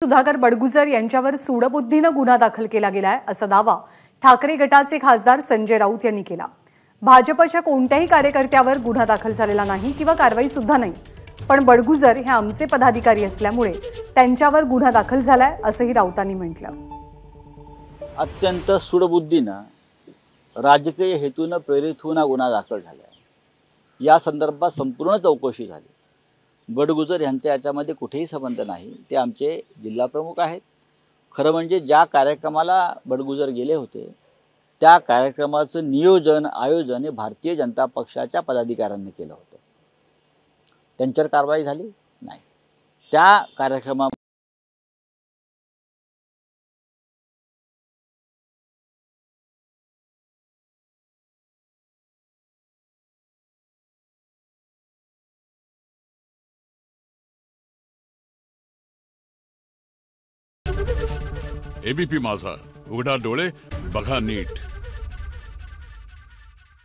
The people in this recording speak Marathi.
सुधाकर बडगुजर यांच्यावर सूडबुद्धीने गुन्हा दाखल केला गेलाय असा दावा ठाकरे गटाचे खासदार संजय राऊत यांनी केला। भाजपच्या कोणत्याही कार्यकर्त्यावर गुन्हा दाखल झालेला नाही किंवा कारवाई सुद्धा नाही, पण बडगुजर हे आमचे पदाधिकारी असल्यामुळे त्यांच्यावर गुन्हा दाखल झालाय असंही राऊतांनी म्हटलं। अत्यंत सूडबुद्धीने राजकीय हेतूने प्रेरित होऊन गुन्हा दाखल झाला। या संदर्भात संपूर्ण चौकशी झाली। बडगुजर यांचा याच्यामध्ये कुठेही संबंध नाही, ते आमचे जिल्हा प्रमुख आहेत। खरं म्हणजे ज्या कार्यक्रमाला बडगुजर गेले होते त्या कार्यक्रमाचं नियोजन आयोजन हे भारतीय जनता पक्षाच्या पदाधिकाऱ्यांनी केलं होतं। त्यांच्यावर कारवाई झाली नाही। त्या कार्यक्रमा एबीपी माझा, उघडा डोळे बघा नीट।